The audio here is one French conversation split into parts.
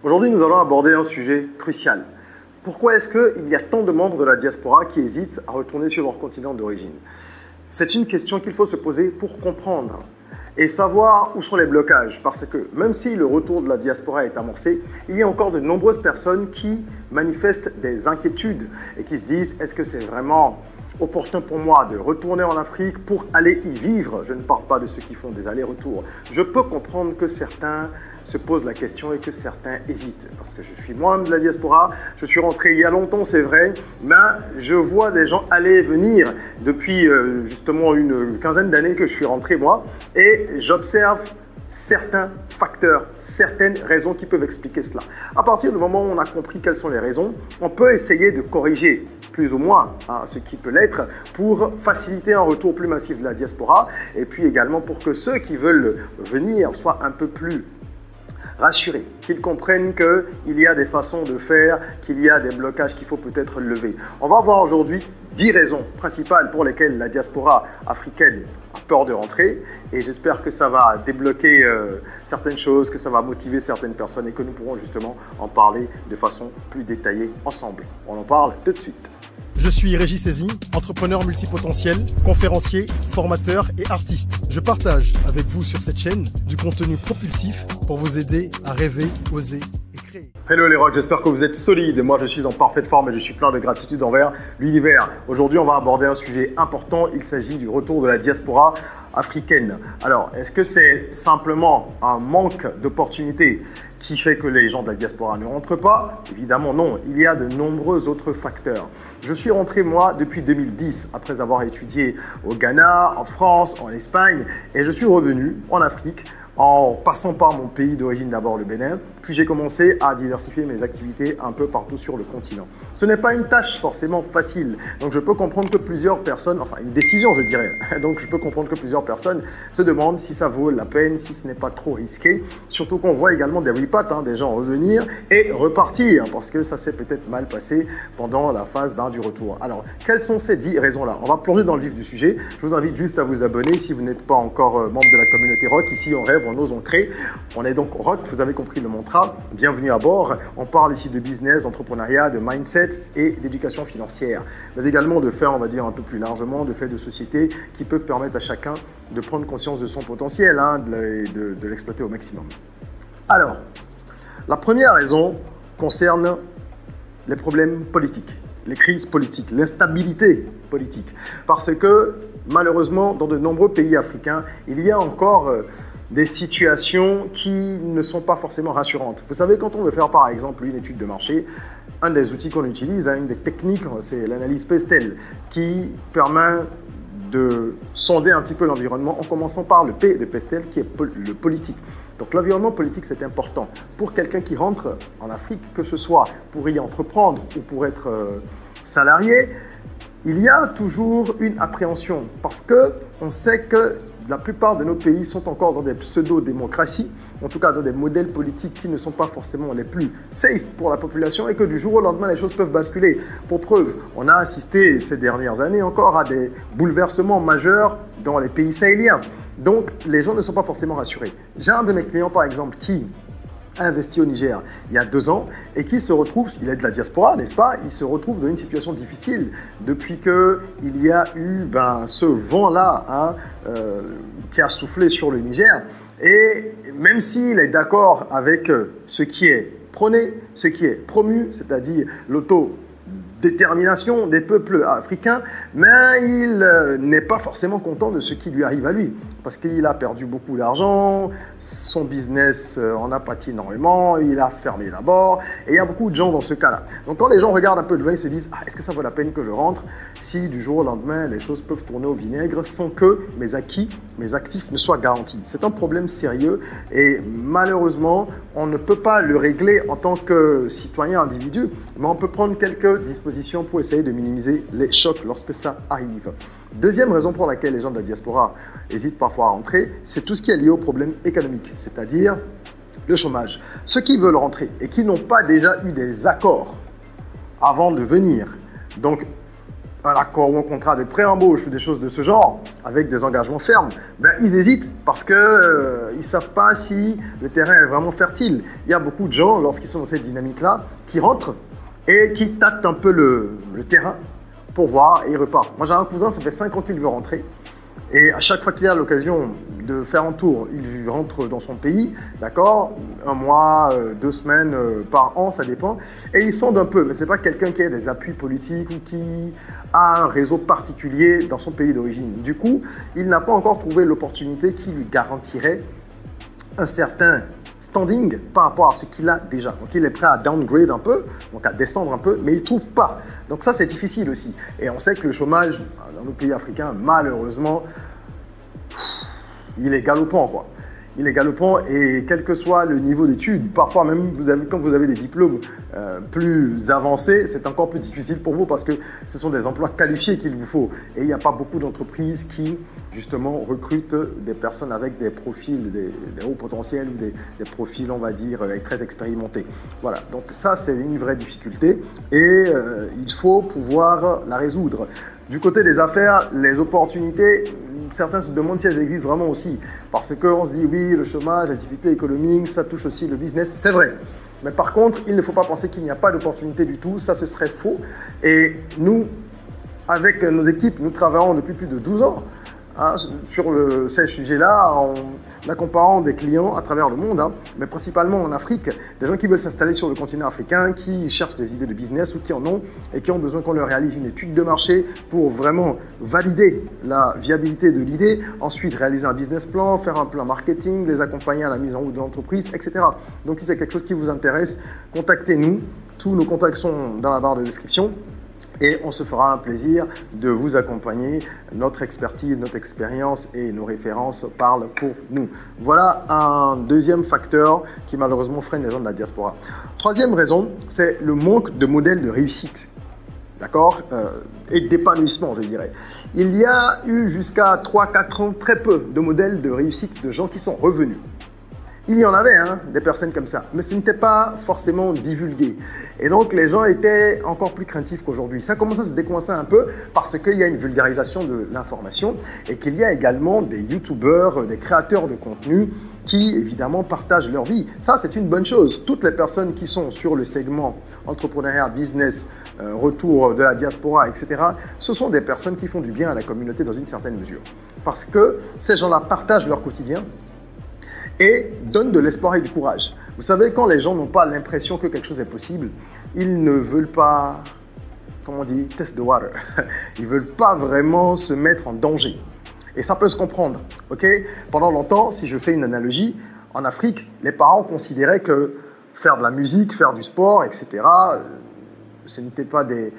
Aujourd'hui, nous allons aborder un sujet crucial. Pourquoi est-ce qu'il y a tant de membres de la diaspora qui hésitent à retourner sur leur continent d'origine? C'est une question qu'il faut se poser pour comprendre et savoir où sont les blocages. Parce que même si le retour de la diaspora est amorcé, il y a encore de nombreuses personnes qui manifestent des inquiétudes et qui se disent « Est-ce que c'est vraiment opportun pour moi de retourner en Afrique pour aller y vivre ?» Je ne parle pas de ceux qui font des allers-retours. Je peux comprendre que certains se posent la question et que certains hésitent. Parce que je suis moi-même de la diaspora, je suis rentré il y a longtemps, c'est vrai, mais je vois des gens aller et venir depuis justement une quinzaine d'années que je suis rentré moi, et j'observe certains facteurs, certaines raisons qui peuvent expliquer cela. À partir du moment où on a compris quelles sont les raisons, on peut essayer de corriger plus ou moins ce qui peut l'être pour faciliter un retour plus massif de la diaspora et puis également pour que ceux qui veulent venir soient un peu plus rassurés, qu'ils comprennent qu'il y a des façons de faire, qu'il y a des blocages qu'il faut peut-être lever. On va voir aujourd'hui 10 raisons principales pour lesquelles la diaspora africaine a peur de rentrer et j'espère que ça va débloquer certaines choses, que ça va motiver certaines personnes et que nous pourrons justement en parler de façon plus détaillée ensemble. On en parle tout de suite. Je suis Régis Sezin, entrepreneur multipotentiel, conférencier, formateur et artiste. Je partage avec vous sur cette chaîne du contenu propulsif pour vous aider à rêver, oser et créer. Hello les rocks, j'espère que vous êtes solides. Moi je suis en parfaite forme et je suis plein de gratitude envers l'univers. Aujourd'hui on va aborder un sujet important, il s'agit du retour de la diaspora africaine. Alors, est-ce que c'est simplement un manque d'opportunités qui fait que les gens de la diaspora ne rentrent pas? Évidemment non, il y a de nombreux autres facteurs. Je suis rentré moi depuis 2010 après avoir étudié au Ghana, en France, en Espagne et je suis revenu en Afrique en passant par mon pays d'origine, d'abord le Bénin, puis j'ai commencé à diversifier mes activités un peu partout sur le continent. Ce n'est pas une tâche forcément facile, donc je peux comprendre que plusieurs personnes, enfin une décision je dirais, donc je peux comprendre que plusieurs personnes se demandent si ça vaut la peine, si ce n'est pas trop risqué, surtout qu'on voit également des repats, des gens revenir et repartir, parce que ça s'est peut-être mal passé pendant la phase du retour. Alors, quelles sont ces 10 raisons-là? On va plonger dans le vif du sujet. Je vous invite juste à vous abonner si vous n'êtes pas encore membre de la communauté Rock. Ici, on rêve, on ose, on crée. On est donc Rock, vous avez compris le mantra. Bienvenue à bord. On parle ici de business, d'entrepreneuriat, de mindset et d'éducation financière. Mais également de faire, on va dire un peu plus largement, de faits de société qui peuvent permettre à chacun de prendre conscience de son potentiel, de l'exploiter au maximum. Alors, la première raison concerne les problèmes politiques, les crises politiques, l'instabilité politique. Parce que malheureusement, dans de nombreux pays africains, il y a encore des situations qui ne sont pas forcément rassurantes. Vous savez, quand on veut faire par exemple une étude de marché, un des outils qu'on utilise, une des techniques, c'est l'analyse Pestel, qui permet de sonder un petit peu l'environnement en commençant par le P de Pestel qui est le politique. Donc l'environnement politique c'est important. Pour quelqu'un qui rentre en Afrique, que ce soit pour y entreprendre ou pour être salarié, il y a toujours une appréhension parce qu'on sait que la plupart de nos pays sont encore dans des pseudo-démocraties, en tout cas dans des modèles politiques qui ne sont pas forcément les plus safe pour la population et que du jour au lendemain, les choses peuvent basculer. Pour preuve, on a assisté ces dernières années encore à des bouleversements majeurs dans les pays sahéliens. Donc, les gens ne sont pas forcément rassurés. J'ai un de mes clients, par exemple, qui a investi au Niger il y a 2 ans et qui se retrouve, il est de la diaspora, n'est-ce pas? Il se retrouve dans une situation difficile depuis qu'il y a eu ce vent-là qui a soufflé sur le Niger. Et même s'il est d'accord avec ce qui est prôné, ce qui est promu, c'est-à-dire l'autodétermination des peuples africains, mais il n'est pas forcément content de ce qui lui arrive à lui, parce qu'il a perdu beaucoup d'argent, son business en a pâti énormément, il a fermé d'abord, et il y a beaucoup de gens dans ce cas-là. Donc quand les gens regardent un peu de loin, ils se disent « est-ce que ça vaut la peine que je rentre si du jour au lendemain, les choses peuvent tourner au vinaigre sans que mes acquis, mes actifs ne soient garantis ?» C'est un problème sérieux et malheureusement, on ne peut pas le régler en tant que citoyen individu, mais on peut prendre quelques dispositions pour essayer de minimiser les chocs lorsque ça arrive. Deuxième raison pour laquelle les gens de la diaspora hésitent parfois à rentrer, c'est tout ce qui est lié aux problèmes économiques, c'est-à-dire le chômage. Ceux qui veulent rentrer et qui n'ont pas déjà eu des accords avant de venir, donc un accord ou un contrat de pré-embauche ou des choses de ce genre, avec des engagements fermes, ben, ils hésitent parce qu'ils ne savent pas si le terrain est vraiment fertile. Il y a beaucoup de gens, lorsqu'ils sont dans cette dynamique-là, qui rentrent et qui tâtent un peu le terrain pour voir et ils repartent. Moi, j'ai un cousin, ça fait 5 ans qu'il veut rentrer. Et à chaque fois qu'il a l'occasion de faire un tour, il rentre dans son pays, d'accord, 1 mois, 2 semaines par an, ça dépend. Et il sonde un peu, mais ce n'est pas quelqu'un qui a des appuis politiques ou qui a un réseau particulier dans son pays d'origine. Du coup, il n'a pas encore trouvé l'opportunité qui lui garantirait un certain standing par rapport à ce qu'il a déjà. Donc il est prêt à downgrade un peu, donc à descendre un peu, mais il ne trouve pas. Donc ça, c'est difficile aussi. Et on sait que le chômage dans nos pays africains, malheureusement, il est galopant, quoi. Il est galopant et quel que soit le niveau d'études, parfois même quand vous avez des diplômes plus avancés, c'est encore plus difficile pour vous parce que ce sont des emplois qualifiés qu'il vous faut. Et il n'y a pas beaucoup d'entreprises qui, justement, recrutent des personnes avec des profils, des hauts potentiels ou des profils, on va dire, très expérimentés. Voilà, donc ça, c'est une vraie difficulté et il faut pouvoir la résoudre. Du côté des affaires, les opportunités, certains se demandent si elles existent vraiment aussi. Parce qu'on se dit, oui, le chômage, l'activité économique, ça touche aussi le business. C'est vrai. Mais par contre, il ne faut pas penser qu'il n'y a pas d'opportunité du tout. Ça, ce serait faux. Et nous, avec nos équipes, nous travaillons depuis plus de 12 ans sur ces sujets-là, en accompagnant des clients à travers le monde, mais principalement en Afrique, des gens qui veulent s'installer sur le continent africain, qui cherchent des idées de business ou qui en ont et qui ont besoin qu'on leur réalise une étude de marché pour vraiment valider la viabilité de l'idée, ensuite réaliser un business plan, faire un plan marketing, les accompagner à la mise en route de l'entreprise, etc. Donc si c'est quelque chose qui vous intéresse, contactez-nous. Tous nos contacts sont dans la barre de description. Et on se fera un plaisir de vous accompagner. Notre expertise, notre expérience et nos références parlent pour nous. Voilà un deuxième facteur qui malheureusement freine les gens de la diaspora. Troisième raison, c'est le manque de modèles de réussite. D'accord, et d'épanouissement, je dirais. Il y a eu jusqu'à 3-4 ans très peu de modèles de réussite de gens qui sont revenus. Il y en avait, des personnes comme ça, mais ce n'était pas forcément divulgué. Et donc, les gens étaient encore plus craintifs qu'aujourd'hui. Ça commence à se décoincer un peu parce qu'il y a une vulgarisation de l'information et qu'il y a également des youtubeurs, des créateurs de contenu qui, évidemment, partagent leur vie. Ça, c'est une bonne chose. Toutes les personnes qui sont sur le segment entrepreneuriat, business, retour de la diaspora, etc., ce sont des personnes qui font du bien à la communauté dans une certaine mesure. Parce que ces gens-là partagent leur quotidien et donne de l'espoir et du courage. Vous savez, quand les gens n'ont pas l'impression que quelque chose est possible, ils ne veulent pas, comment on dit, test the water. Ils ne veulent pas vraiment se mettre en danger. Et ça peut se comprendre. Ok? Pendant longtemps, si je fais une analogie, en Afrique, les parents considéraient que faire de la musique, faire du sport, etc., ce n'était pas des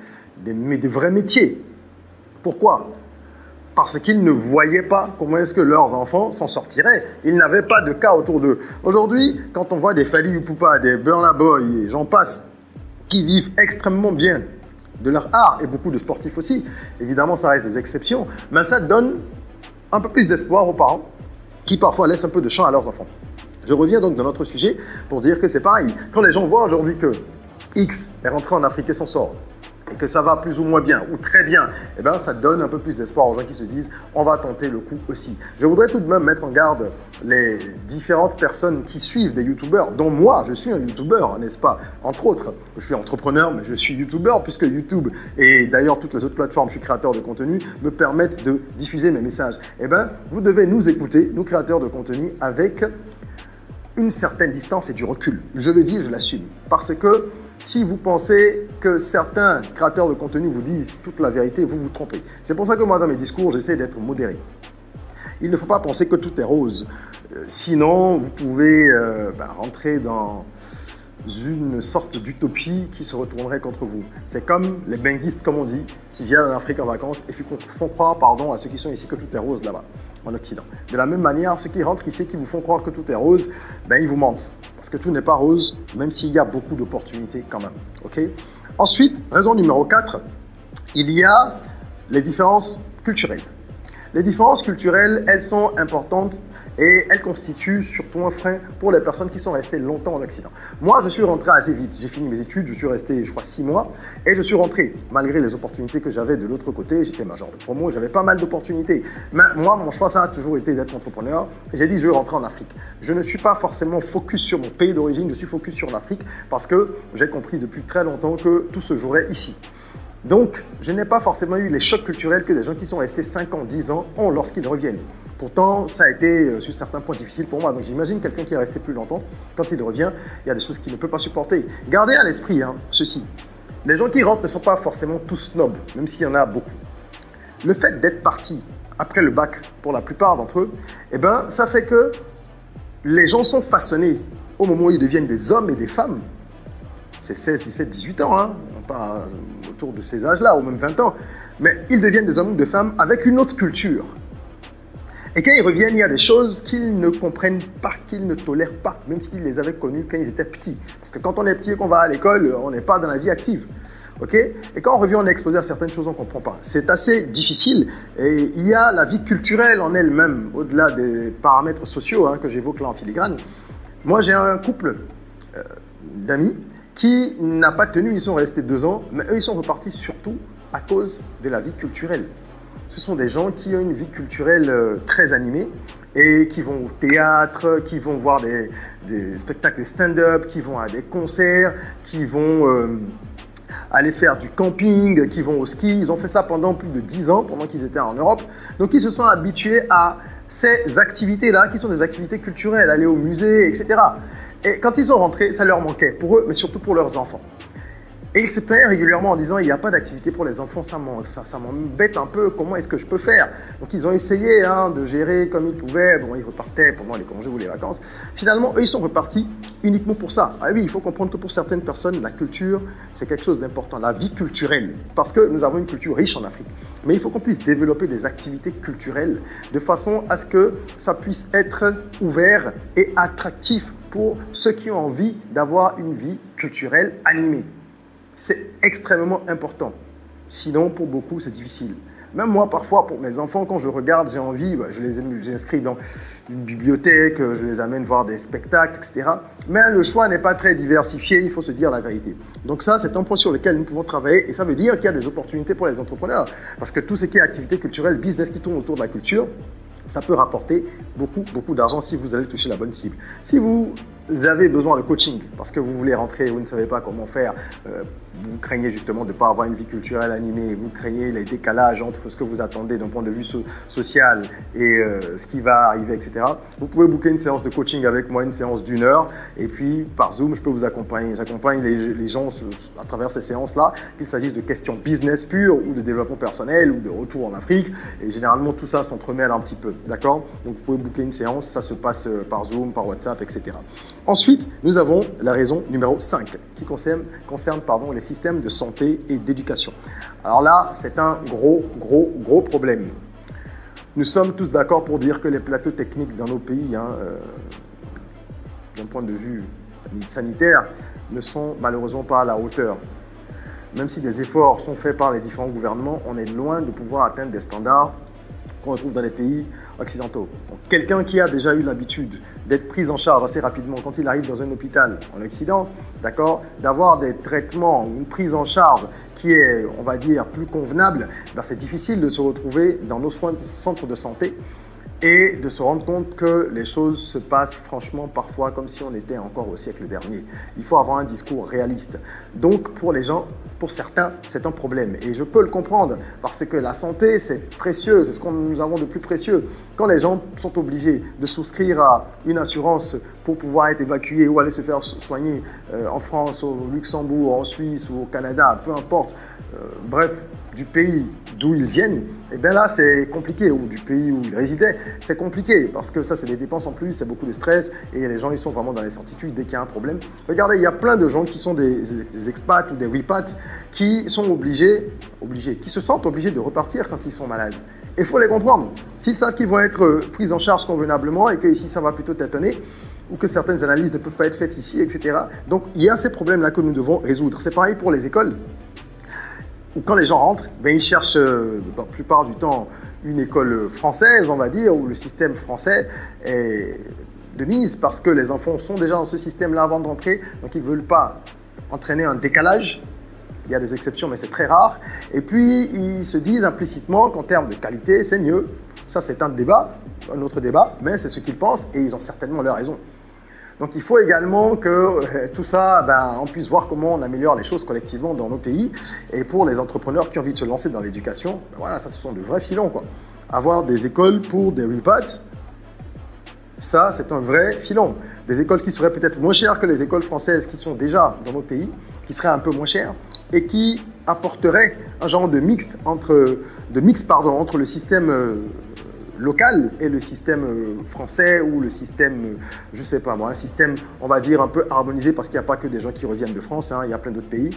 vrais métiers. Pourquoi? Parce qu'ils ne voyaient pas comment est-ce que leurs enfants s'en sortiraient. Ils n'avaient pas de cas autour d'eux. Aujourd'hui, quand on voit des Fally Ipupa, des Burna Boy et j'en passe, qui vivent extrêmement bien de leur art, et beaucoup de sportifs aussi, évidemment ça reste des exceptions, mais ça donne un peu plus d'espoir aux parents qui parfois laissent un peu de champ à leurs enfants. Je reviens donc dans notre sujet pour dire que c'est pareil. Quand les gens voient aujourd'hui que X est rentré en Afrique et s'en sort, et que ça va plus ou moins bien, ou très bien, eh ben, ça donne un peu plus d'espoir aux gens qui se disent « on va tenter le coup aussi ». Je voudrais tout de même mettre en garde les différentes personnes qui suivent des youtubeurs, dont moi, je suis un youtubeur, n'est-ce pas? Entre autres, je suis entrepreneur, mais je suis youtubeur, puisque YouTube et d'ailleurs toutes les autres plateformes, je suis créateur de contenu, me permettent de diffuser mes messages. Eh bien, vous devez nous écouter, nous créateurs de contenu, avec une certaine distance et du recul. Je le dis, je l'assume. Parce que si vous pensez que certains créateurs de contenu vous disent toute la vérité, vous vous trompez. C'est pour ça que moi, dans mes discours, j'essaie d'être modéré. Il ne faut pas penser que tout est rose. Sinon, vous pouvez rentrer dans une sorte d'utopie qui se retournerait contre vous. C'est comme les benguistes, comme on dit, qui viennent en Afrique en vacances et qui font croire à ceux qui sont ici que tout est rose là-bas, en Occident. De la même manière, ceux qui rentrent ici qui vous font croire que tout est rose, ils vous mentent. Parce que tout n'est pas rose, même s'il y a beaucoup d'opportunités quand même. Okay? Ensuite, raison numéro 4, il y a les différences culturelles. Les différences culturelles, elles sont importantes et elle constitue surtout un frein pour les personnes qui sont restées longtemps en Occident. Moi, je suis rentré assez vite. J'ai fini mes études, je suis resté, je crois, 6 mois et je suis rentré malgré les opportunités que j'avais de l'autre côté. J'étais major de promo, j'avais pas mal d'opportunités. Mais moi, mon choix, ça a toujours été d'être entrepreneur. J'ai dit, je vais rentrer en Afrique. Je ne suis pas forcément focus sur mon pays d'origine, je suis focus sur l'Afrique parce que j'ai compris depuis très longtemps que tout se jouerait ici. Donc, je n'ai pas forcément eu les chocs culturels que des gens qui sont restés 5 ans, 10 ans ont lorsqu'ils reviennent. Pourtant, ça a été sur certains points difficile pour moi. Donc, j'imagine quelqu'un qui est resté plus longtemps, quand il revient, il y a des choses qu'il ne peut pas supporter. Gardez à l'esprit ceci. Les gens qui rentrent ne sont pas forcément tous snobs, même s'il y en a beaucoup. Le fait d'être parti après le bac, pour la plupart d'entre eux, eh ben, ça fait que les gens sont façonnés au moment où ils deviennent des hommes et des femmes. C'est 16, 17, 18 ans, pas autour de ces âges-là, ou même 20 ans. Mais ils deviennent des hommes ou des femmes avec une autre culture. Et quand ils reviennent, il y a des choses qu'ils ne comprennent pas, qu'ils ne tolèrent pas, même s'ils les avaient connues quand ils étaient petits. Parce que quand on est petit et qu'on va à l'école, on n'est pas dans la vie active. Okay? Et quand on revient, on est exposé à certaines choses, on ne comprend pas. C'est assez difficile. Et il y a la vie culturelle en elle-même, au-delà des paramètres sociaux que j'évoque là en filigrane. Moi, j'ai un couple d'amis qui n'a pas tenu, ils sont restés 2 ans, mais eux, ils sont repartis surtout à cause de la vie culturelle. Ce sont des gens qui ont une vie culturelle très animée et qui vont au théâtre, qui vont voir des spectacles de stand-up, qui vont à des concerts, qui vont aller faire du camping, qui vont au ski. Ils ont fait ça pendant plus de 10 ans, pendant qu'ils étaient en Europe. Donc, ils se sont habitués à ces activités-là, qui sont des activités culturelles, aller au musée, etc. Et quand ils sont rentrés, ça leur manquait, pour eux, mais surtout pour leurs enfants. Et ils se plaignent régulièrement en disant il n'y a pas d'activité pour les enfants, ça m'embête un peu, comment est-ce que je peux faire? Donc ils ont essayé de gérer comme ils pouvaient, bon ils repartaient pendant les congés ou les vacances. Finalement, eux ils sont repartis uniquement pour ça. Ah oui, il faut comprendre que pour certaines personnes, la culture c'est quelque chose d'important, la vie culturelle, parce que nous avons une culture riche en Afrique. Mais il faut qu'on puisse développer des activités culturelles de façon à ce que ça puisse être ouvert et attractif pour ceux qui ont envie d'avoir une vie culturelle animée. C'est extrêmement important. Sinon, pour beaucoup, c'est difficile. Même moi, parfois, pour mes enfants, quand je regarde, j'ai envie, je les inscris dans une bibliothèque, je les amène voir des spectacles, etc. Mais le choix n'est pas très diversifié, il faut se dire la vérité. Donc ça, c'est un point sur lequel nous pouvons travailler et ça veut dire qu'il y a des opportunités pour les entrepreneurs. Parce que tout ce qui est activité culturelle, business qui tourne autour de la culture, ça peut rapporter beaucoup d'argent si vous allez toucher la bonne cible. Si vous avez besoin de coaching parce que vous voulez rentrer, vous ne savez pas comment faire, vous craignez justement de ne pas avoir une vie culturelle animée, vous craignez les décalages entre ce que vous attendez d'un point de vue social et ce qui va arriver, etc. Vous pouvez booker une séance de coaching avec moi, une séance d'1 heure, et puis par Zoom, je peux vous accompagner. J'accompagne les gens à travers ces séances-là, qu'il s'agisse de questions business pures ou de développement personnel ou de retour en Afrique. Et généralement, tout ça s'entremêle un petit peu, d'accord? Donc, vous pouvez booker une séance, ça se passe par Zoom, par WhatsApp, etc. Ensuite, nous avons la raison numéro 5 qui concerne les systèmes de santé et d'éducation. Alors là, c'est un gros problème. Nous sommes tous d'accord pour dire que les plateaux techniques dans nos pays, d'un point de vue sanitaire, ne sont malheureusement pas à la hauteur. Même si des efforts sont faits par les différents gouvernements, on est loin de pouvoir atteindre des standards qu'on retrouve dans les pays occidentaux. Quelqu'un qui a déjà eu l'habitude d'être pris en charge assez rapidement quand il arrive dans un hôpital en Occident, d'accord, d'avoir des traitements, une prise en charge qui est, on va dire, plus convenable, c'est difficile de se retrouver dans nos centres de santé et de se rendre compte que les choses se passent franchement parfois comme si on était encore au siècle dernier. Il faut avoir un discours réaliste. Donc pour les gens, pour certains, c'est un problème. Et je peux le comprendre parce que la santé, c'est précieux, c'est ce que nous avons de plus précieux. Quand les gens sont obligés de souscrire à une assurance pour pouvoir être évacués ou aller se faire soigner en France, au Luxembourg, en Suisse ou au Canada, peu importe, bref, du pays d'où ils viennent, et bien là c'est compliqué, ou du pays où ils résidaient, c'est compliqué parce que ça c'est des dépenses en plus, c'est beaucoup de stress et les gens ils sont vraiment dans l'incertitude dès qu'il y a un problème. Regardez, il y a plein de gens qui sont des expats ou des repats qui sont qui se sentent obligés de repartir quand ils sont malades. Il faut les comprendre. S'ils savent qu'ils vont être pris en charge convenablement et que ici ça va plutôt tâtonner, ou que certaines analyses ne peuvent pas être faites ici, etc. Donc il y a ces problèmes-là que nous devons résoudre. C'est pareil pour les écoles. Ou quand les gens rentrent, ils cherchent la plupart du temps une école française, on va dire, où le système français est de mise parce que les enfants sont déjà dans ce système-là avant d'entrer, donc ils ne veulent pas entraîner un décalage. Il y a des exceptions, mais c'est très rare. Et puis, ils se disent implicitement qu'en termes de qualité, c'est mieux. Ça, c'est un débat, un autre débat, mais c'est ce qu'ils pensent et ils ont certainement leur raison. Donc, il faut également que tout ça, on puisse voir comment on améliore les choses collectivement dans nos pays. Et pour les entrepreneurs qui ont envie de se lancer dans l'éducation, voilà, ça, ce sont de vrais filons, quoi. Avoir des écoles pour des repots, ça, c'est un vrai filon. Des écoles qui seraient peut-être moins chères que les écoles françaises qui sont déjà dans nos pays, qui seraient un peu moins chères et qui apporteraient un genre de mix entre le système local et le système français ou le système, je sais pas moi, un système, on va dire, un peu harmonisé parce qu'il n'y a pas que des gens qui reviennent de France, hein, il y a plein d'autres pays,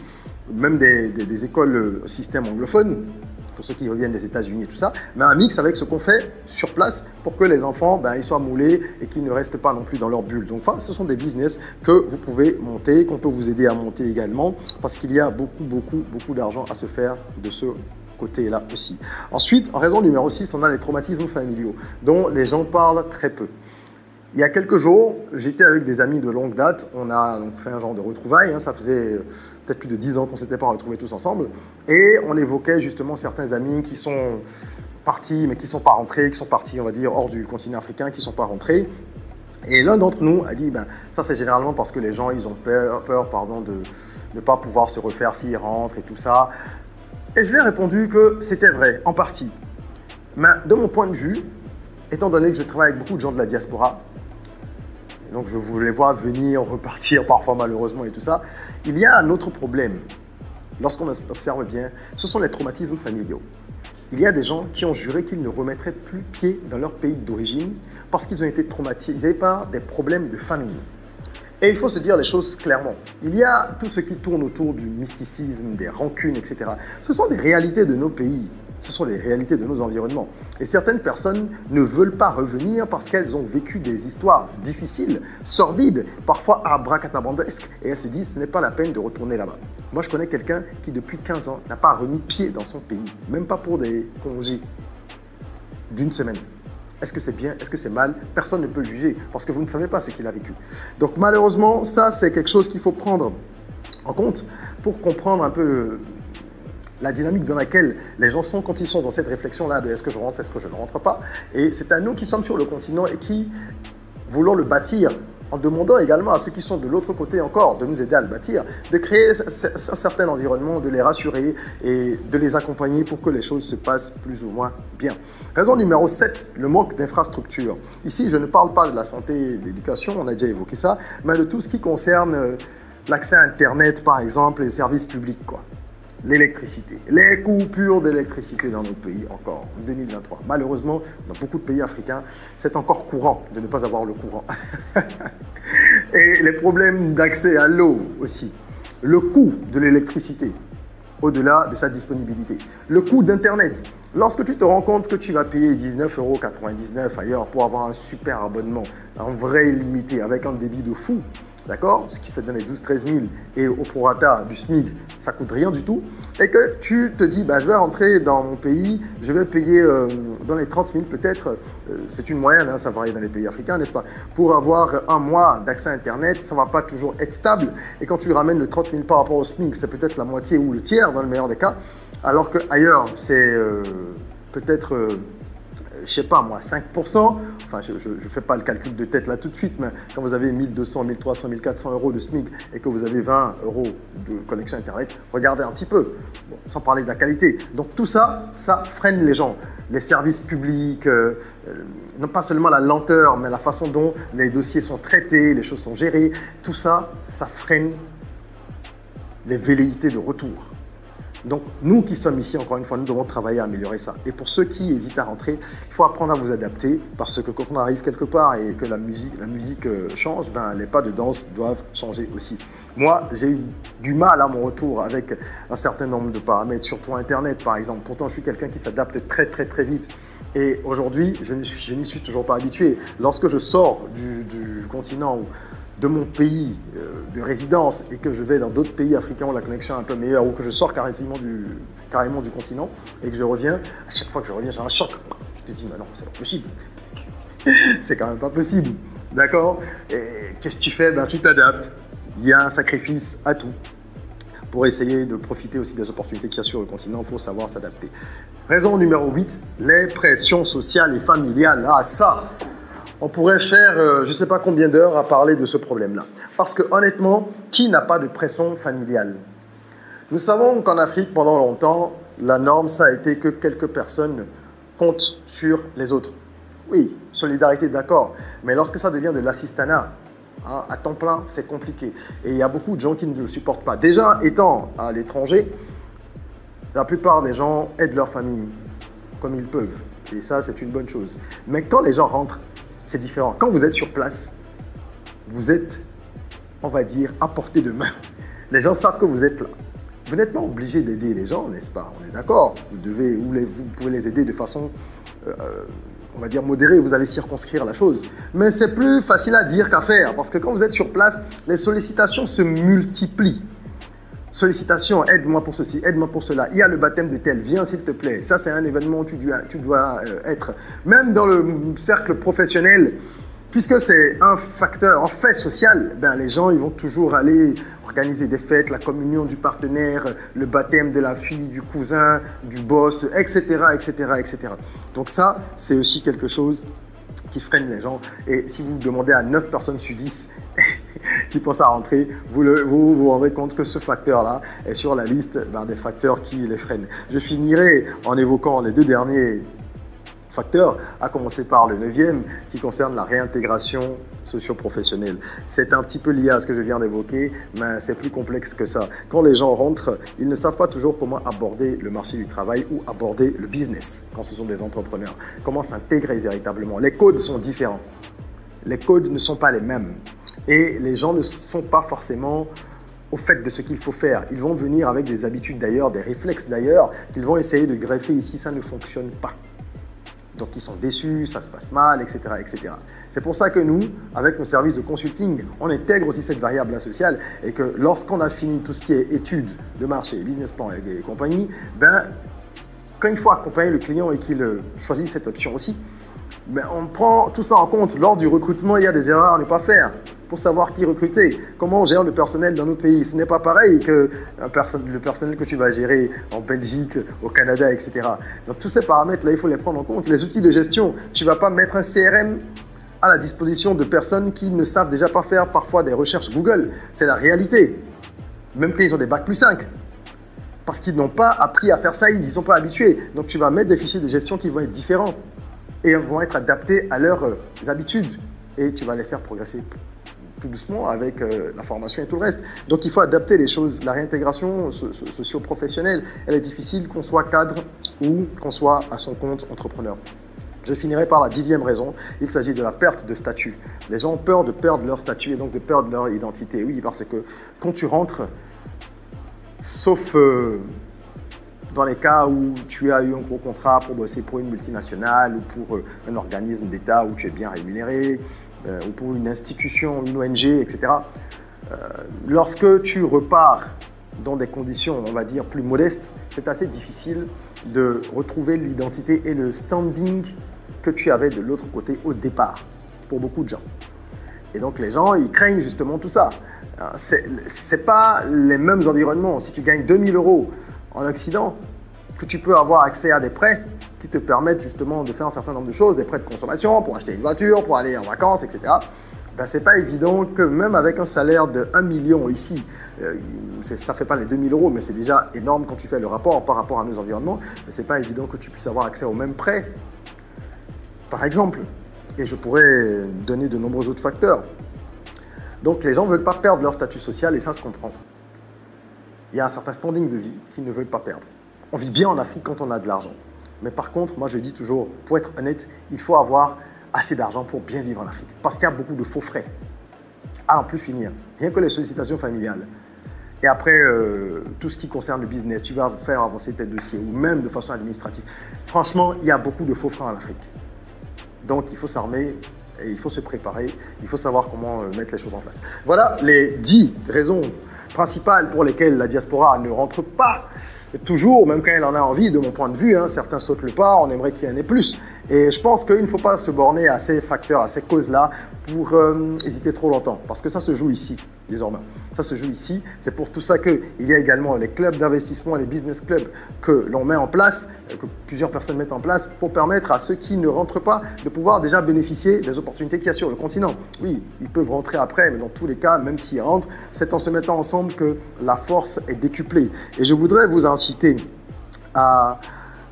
même des écoles système anglophone, pour ceux qui reviennent des États-Unis et tout ça, mais un mix avec ce qu'on fait sur place pour que les enfants ils soient moulés et qu'ils ne restent pas non plus dans leur bulle. Donc, ce sont des business que vous pouvez monter, qu'on peut vous aider à monter également, parce qu'il y a beaucoup d'argent à se faire de ce côté-là aussi. Ensuite, en raison numéro 6, on a les traumatismes familiaux, dont les gens parlent très peu. Il y a quelques jours, j'étais avec des amis de longue date, on a donc fait un genre de retrouvailles, hein, ça faisait peut-être plus de 10 ans qu'on ne s'était pas retrouvés tous ensemble, et on évoquait justement certains amis qui sont partis, mais qui ne sont pas rentrés, qui sont partis, on va dire, hors du continent africain, qui ne sont pas rentrés. Et l'un d'entre nous a dit, ça c'est généralement parce que les gens, ils ont peur de ne pas pouvoir se refaire s'ils rentrent et tout ça. Et je lui ai répondu que c'était vrai, en partie. Mais de mon point de vue, étant donné que je travaille avec beaucoup de gens de la diaspora, donc je vous les vois venir, repartir parfois malheureusement et tout ça, il y a un autre problème. Lorsqu'on observe bien, ce sont les traumatismes familiaux. Il y a des gens qui ont juré qu'ils ne remettraient plus pied dans leur pays d'origine parce qu'ils ont été traumatisés par des problèmes de famille. Et il faut se dire les choses clairement. Il y a tout ce qui tourne autour du mysticisme, des rancunes, etc. Ce sont des réalités de nos pays. Ce sont les réalités de nos environnements. Et certaines personnes ne veulent pas revenir parce qu'elles ont vécu des histoires difficiles, sordides, parfois abracadabandesques. Et elles se disent, ce n'est pas la peine de retourner là-bas. Moi, je connais quelqu'un qui, depuis 15 ans, n'a pas remis pied dans son pays, même pas pour des congés d'une semaine. Est-ce que c'est bien? Est-ce que c'est mal? Personne ne peut le juger parce que vous ne savez pas ce qu'il a vécu. Donc, malheureusement, ça, c'est quelque chose qu'il faut prendre en compte pour comprendre un peu la dynamique dans laquelle les gens sont quand ils sont dans cette réflexion-là de est-ce que je rentre, est-ce que je ne rentre pas. Et c'est à nous qui sommes sur le continent et qui voulons le bâtir, en demandant également à ceux qui sont de l'autre côté encore de nous aider à le bâtir, de créer un certain environnement, de les rassurer et de les accompagner pour que les choses se passent plus ou moins bien. Raison numéro 7, le manque d'infrastructures. Ici, je ne parle pas de la santé et de l'éducation, on a déjà évoqué ça, mais de tout ce qui concerne l'accès à Internet, par exemple, les services publics, quoi. L'électricité, les coupures d'électricité dans nos pays encore en 2023. Malheureusement, dans beaucoup de pays africains, c'est encore courant de ne pas avoir le courant. Et les problèmes d'accès à l'eau aussi. Le coût de l'électricité, au-delà de sa disponibilité. Le coût d'Internet. Lorsque tu te rends compte que tu vas payer 19,99 € ailleurs pour avoir un super abonnement, un vrai illimité, avec un débit de fou, d'accord, ce qui fait donner 12-13 000 et au prorata du SMIC, ça ne coûte rien du tout, et que tu te dis, je vais rentrer dans mon pays, je vais payer dans les 30 000 peut-être, c'est une moyenne, hein, ça varie dans les pays africains, n'est-ce pas? Pour avoir un mois d'accès à Internet, ça ne va pas toujours être stable, et quand tu ramènes le 30 000 par rapport au SMIC, c'est peut-être la moitié ou le tiers dans le meilleur des cas, alors qu'ailleurs, c'est peut-être... je sais pas moi, 5%, enfin je ne fais pas le calcul de tête là tout de suite, mais quand vous avez 1200, 1300, 1400 € de SMIC et que vous avez 20 € de connexion Internet, regardez un petit peu, bon, sans parler de la qualité. Donc tout ça, ça freine les gens. Les services publics, non pas seulement la lenteur, mais la façon dont les dossiers sont traités, les choses sont gérées, tout ça, ça freine les velléités de retour. Donc, nous qui sommes ici, encore une fois, nous devons travailler à améliorer ça. Et pour ceux qui hésitent à rentrer, il faut apprendre à vous adapter parce que quand on arrive quelque part et que la musique change, les pas de danse doivent changer aussi. Moi, j'ai eu du mal à mon retour avec un certain nombre de paramètres, surtout Internet par exemple. Pourtant, je suis quelqu'un qui s'adapte très vite. Et aujourd'hui, je n'y suis toujours pas habitué. Lorsque je sors du continent de mon pays de résidence et que je vais dans d'autres pays africains où la connexion est un peu meilleure ou que je sors carrément du continent et que je reviens, à chaque fois que je reviens, j'ai un choc. Je te dis, mais non, c'est pas possible. C'est quand même pas possible. D'accord? Et qu'est-ce que tu fais? Ben, tu t'adaptes. Il y a un sacrifice à tout. Pour essayer de profiter aussi des opportunités qu'il y a sur le continent, il faut savoir s'adapter. Raison numéro 8, les pressions sociales et familiales. Ah, ça, on pourrait faire je ne sais pas combien d'heures à parler de ce problème-là. Parce que honnêtement, qui n'a pas de pression familiale? Nous savons qu'en Afrique, pendant longtemps, la norme, ça a été que quelques personnes comptent sur les autres. Oui, solidarité, d'accord. Mais lorsque ça devient de l'assistanat, à temps plein, c'est compliqué. Et il y a beaucoup de gens qui ne le supportent pas. Déjà, étant à l'étranger, la plupart des gens aident leur famille comme ils peuvent. Et ça, c'est une bonne chose. Mais quand les gens rentrent, c'est différent. Quand vous êtes sur place, vous êtes, on va dire, à portée de main. Les gens savent que vous êtes là. Vous n'êtes pas obligé d'aider les gens, n'est-ce pas? On est d'accord. Vous pouvez les aider de façon on va dire modéré, vous allez circonscrire la chose. Mais c'est plus facile à dire qu'à faire, parce que quand vous êtes sur place, les sollicitations se multiplient. Sollicitations, aide-moi pour ceci, aide-moi pour cela. Il y a le baptême de tel, viens s'il te plaît. Ça, c'est un événement où tu dois être. Même dans le cercle professionnel, puisque c'est un facteur, un fait social, ben, les gens ils vont toujours aller organiser des fêtes, la communion du partenaire, le baptême de la fille, du cousin, du boss, etc., etc., etc. Donc ça, c'est aussi quelque chose qui freine les gens. Et si vous demandez à 9 personnes sur 10 qui pensent à rentrer, vous rendrez compte que ce facteur-là est sur la liste des facteurs qui les freinent. Je finirai en évoquant les 2 derniers facteur, à commencer par le 9e qui concerne la réintégration socio-professionnelle. C'est un petit peu lié à ce que je viens d'évoquer, mais c'est plus complexe que ça. Quand les gens rentrent, ils ne savent pas toujours comment aborder le marché du travail ou aborder le business quand ce sont des entrepreneurs. Comment s'intégrer véritablement. Les codes sont différents. Les codes ne sont pas les mêmes. Et les gens ne sont pas forcément au fait de ce qu'il faut faire. Ils vont venir avec des habitudes d'ailleurs, des réflexes d'ailleurs, qu'ils vont essayer de greffer ici, ça ne fonctionne pas. Donc, ils sont déçus, ça se passe mal, etc., etc. C'est pour ça que nous, avec nos services de consulting, on intègre aussi cette variable sociale et que lorsqu'on a fini tout ce qui est études de marché, business plan et compagnie, ben, quand il faut accompagner le client et qu'il choisit cette option aussi, ben, on prend tout ça en compte. Lors du recrutement, il y a des erreurs à ne pas faire pour savoir qui recruter, comment on gère le personnel dans nos pays. Ce n'est pas pareil que le personnel que tu vas gérer en Belgique, au Canada, etc. Donc tous ces paramètres-là, il faut les prendre en compte. Les outils de gestion, tu ne vas pas mettre un CRM à la disposition de personnes qui ne savent déjà pas faire parfois des recherches Google. C'est la réalité. Même qu'ils ont des bacs plus 5. Parce qu'ils n'ont pas appris à faire ça, ils n'y sont pas habitués. Donc tu vas mettre des fichiers de gestion qui vont être différents et vont être adaptés à leurs habitudes. Et tu vas les faire progresser tout doucement avec la formation et tout le reste. Donc il faut adapter les choses. La réintégration socio-professionnelle, elle est difficile qu'on soit cadre ou qu'on soit à son compte entrepreneur. Je finirai par la 10e raison. Il s'agit de la perte de statut. Les gens ont peur de perdre leur statut et donc de perdre leur identité. Oui, parce que quand tu rentres, sauf dans les cas où tu as eu un gros contrat pour bosser pour une multinationale ou pour un organisme d'État où tu es bien rémunéré, ou pour une institution, une ONG, etc. Lorsque tu repars dans des conditions, on va dire, plus modestes, c'est assez difficile de retrouver l'identité et le standing que tu avais de l'autre côté au départ, pour beaucoup de gens. Et donc les gens, ils craignent justement tout ça. C'est pas les mêmes environnements. Si tu gagnes 2000 € en Occident, que tu peux avoir accès à des prêts qui te permettent justement de faire un certain nombre de choses, des prêts de consommation pour acheter une voiture, pour aller en vacances, etc. Ben, c'est pas évident que même avec un salaire de 1 million ici, ça fait pas les 2000 €, mais c'est déjà énorme quand tu fais le rapport par rapport à nos environnements, mais c'est pas évident que tu puisses avoir accès aux mêmes prêts. Par exemple, et je pourrais donner de nombreux autres facteurs. Donc les gens ne veulent pas perdre leur statut social et ça se comprend. Il y a un certain standing de vie qu'ils ne veulent pas perdre. On vit bien en Afrique quand on a de l'argent. Mais par contre, moi je dis toujours, pour être honnête, il faut avoir assez d'argent pour bien vivre en Afrique. Parce qu'il y a beaucoup de faux frais. À en plus finir. Rien que les sollicitations familiales. Et après, tout ce qui concerne le business, tu vas faire avancer tes dossiers ou même de façon administrative. Franchement, il y a beaucoup de faux freins en Afrique. Donc il faut s'armer Et il faut se préparer, il faut savoir comment mettre les choses en place. Voilà les 10 raisons principales pour lesquelles la diaspora ne rentre pas toujours, même quand elle en a envie, de mon point de vue. Hein, certains sautent le pas, on aimerait qu'il y en ait plus. Et je pense qu'il ne faut pas se borner à ces facteurs, à ces causes-là pour hésiter trop longtemps. Parce que ça se joue ici, désormais. Ça se joue ici. C'est pour tout ça qu'il y a également les clubs d'investissement, les business clubs que l'on met en place, que plusieurs personnes mettent en place pour permettre à ceux qui ne rentrent pas de pouvoir déjà bénéficier des opportunités qu'il y a sur le continent. Oui, ils peuvent rentrer après, mais dans tous les cas, même s'ils rentrent, c'est en se mettant ensemble que la force est décuplée. Et je voudrais vous inciter à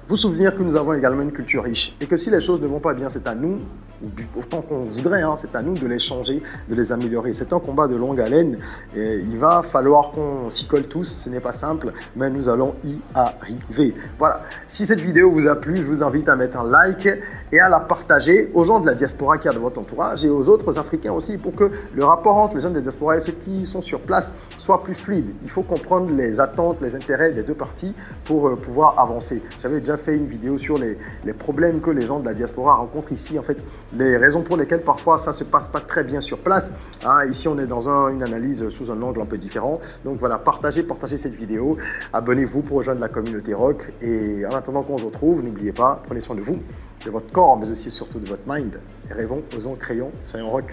vous souvenir que nous avons également une culture riche et que si les choses ne vont pas bien, c'est à nous, autant qu'on voudrait, hein, c'est à nous de les changer, de les améliorer. C'est un combat de longue haleine et il va falloir qu'on s'y colle tous. Ce n'est pas simple, mais nous allons y arriver. Voilà. Si cette vidéo vous a plu, je vous invite à mettre un like et à la partager aux gens de la diaspora qui a de votre entourage et aux autres Africains aussi pour que le rapport entre les gens de la diaspora et ceux qui sont sur place soit plus fluide. Il faut comprendre les attentes, les intérêts des deux parties pour pouvoir avancer. J'avais déjà fait une vidéo sur les problèmes que les gens de la diaspora rencontrent ici, en fait, les raisons pour lesquelles parfois ça ne se passe pas très bien sur place. Hein, ici, on est dans une analyse sous un angle un peu différent. Donc voilà, partagez cette vidéo, abonnez-vous pour rejoindre la communauté rock et en attendant qu'on se retrouve, n'oubliez pas, prenez soin de vous, de votre corps, mais aussi surtout de votre mind. Et rêvons, osons, créons, soyons rock.